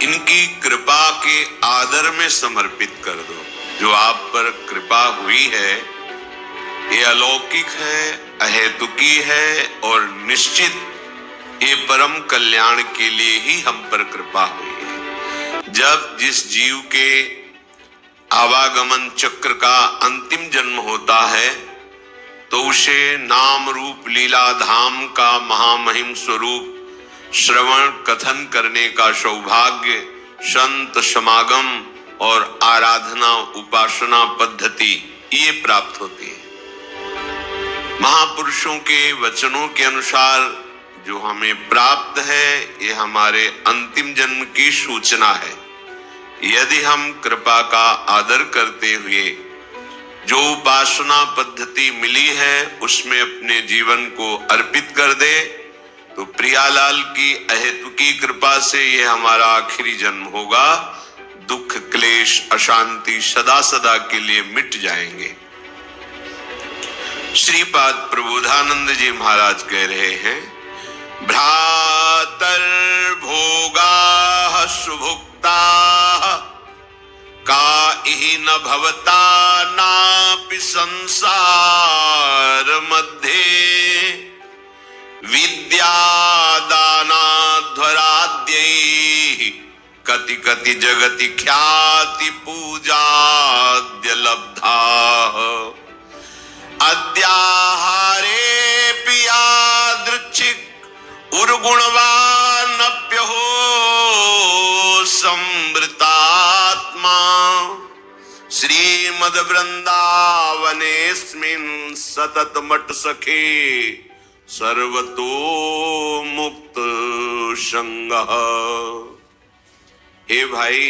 इनकी कृपा के आदर में समर्पित कर दो। जो आप पर कृपा हुई है ये अलौकिक है, अहेतुकी है और निश्चित ये परम कल्याण के लिए ही हम पर कृपा हुई है। जब जिस जीव के आवागमन चक्र का अंतिम जन्म होता है तो उसे नाम रूप लीला धाम का महामहिम स्वरूप श्रवण कथन करने का सौभाग्य, संत समागम और आराधना उपासना पद्धति ये प्राप्त होती है। महापुरुषों के वचनों के अनुसार जो हमें प्राप्त है ये हमारे अंतिम जन्म की सूचना है। यदि हम कृपा का आदर करते हुए जो उपासना पद्धति मिली है उसमें अपने जीवन को अर्पित कर दे तो प्रियालाल की अहेतुकी कृपा से यह हमारा आखिरी जन्म होगा। दुख क्लेश अशांति सदा सदा के लिए मिट जाएंगे। श्रीपाद प्रबोधानंद जी महाराज कह रहे हैं, भ्रातर भोगा सुभुक्ता काहि न भवता नापि संसार मध्ये विद्या दानाध्वराद्यैः कति कति जगति ख्याति पूजाद्य लब्धाः अद्याहारे यादृच्छिक उर्गुणवानप्यहो संवृतात्मा श्रीमद् वृंदावनेस्मिन् सतत मठ सखे सर्वतो मुक्त संगः। हे भाई,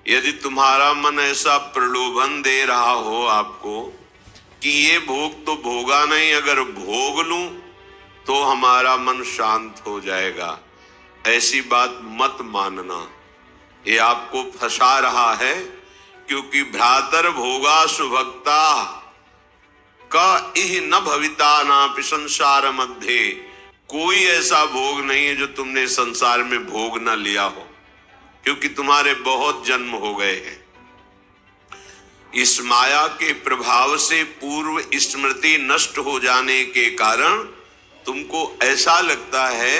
यदि तुम्हारा मन ऐसा प्रलोभन दे रहा हो आपको कि ये भोग तो भोगा नहीं, अगर भोग लूं तो हमारा मन शांत हो जाएगा, ऐसी बात मत मानना। ये आपको फंसा रहा है, क्योंकि भ्रातर भोगा सुभक्ता का इह न भविता नापि संसार मध्ये। कोई ऐसा भोग नहीं है जो तुमने संसार में भोग न लिया हो, क्योंकि तुम्हारे बहुत जन्म हो गए हैं। इस माया के प्रभाव से पूर्व स्मृति नष्ट हो जाने के कारण तुमको ऐसा लगता है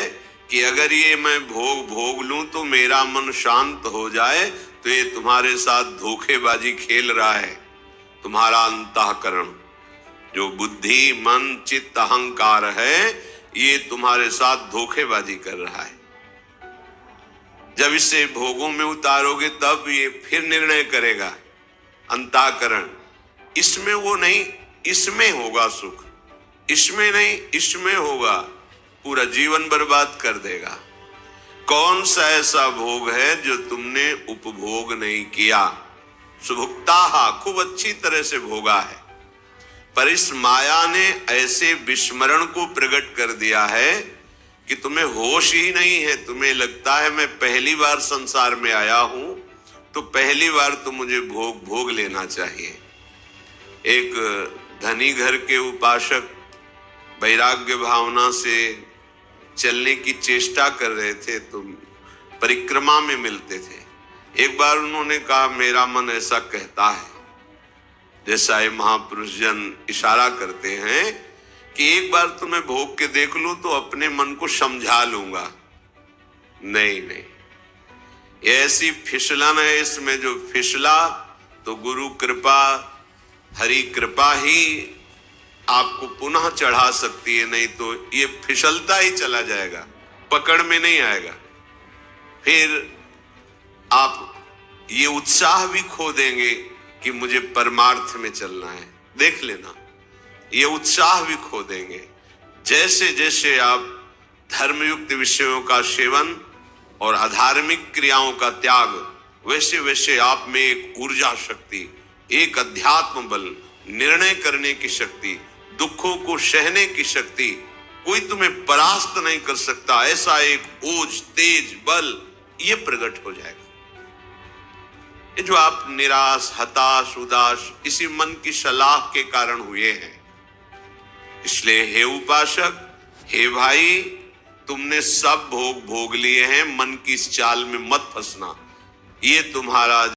कि अगर ये मैं भोग लूं तो मेरा मन शांत हो जाए, तो ये तुम्हारे साथ धोखेबाजी खेल रहा है। तुम्हारा अंतःकरण जो बुद्धि मन चित्त अहंकार है ये तुम्हारे साथ धोखेबाजी कर रहा है। जब इसे भोगों में उतारोगे तब ये फिर निर्णय करेगा। अंतःकरण इसमें वो नहीं, इसमें होगा सुख, इसमें नहीं इसमें होगा, पूरा जीवन बर्बाद कर देगा। कौन सा ऐसा भोग है जो तुमने उपभोग नहीं किया? सुभुक्ता खूब अच्छी तरह से भोगा है, पर इस माया ने ऐसे विस्मरण को प्रकट कर दिया है कि तुम्हें होश ही नहीं है। तुम्हें लगता है मैं पहली बार संसार में आया हूं तो पहली बार तो मुझे भोग लेना चाहिए। एक धनी घर के उपासक वैराग्य भावना से चलने की चेष्टा कर रहे थे तो परिक्रमा में मिलते थे। एक बार उन्होंने कहा, मेरा मन ऐसा कहता है, जैसा ये महापुरुष जन इशारा करते हैं कि एक बार तो मैं भोग के देख लूं तो अपने मन को समझा लूंगा। नहीं, ये ऐसी फिसलन है, इसमें जो फिसला तो गुरु कृपा हरि कृपा ही आपको पुनः चढ़ा सकती है, नहीं तो ये फिसलता ही चला जाएगा, पकड़ में नहीं आएगा। फिर आप ये उत्साह भी खो देंगे कि मुझे परमार्थ में चलना है। देख लेना, ये उत्साह भी खो देंगे। जैसे जैसे आप धर्मयुक्त विषयों का सेवन और अधार्मिक क्रियाओं का त्याग, वैसे वैसे आप में एक ऊर्जा शक्ति, एक अध्यात्म बल, निर्णय करने की शक्ति, दुखों को सहने की शक्ति, कोई तुम्हें परास्त नहीं कर सकता, ऐसा एक ओज तेज बल ये प्रकट हो जाएगा। ये जो आप निराश हताश उदास इसी मन की सलाह के कारण हुए हैं। इसलिए हे उपासक, हे भाई, तुमने सब भोग भोग लिए हैं, मन की इस चाल में मत फंसना। ये तुम्हारा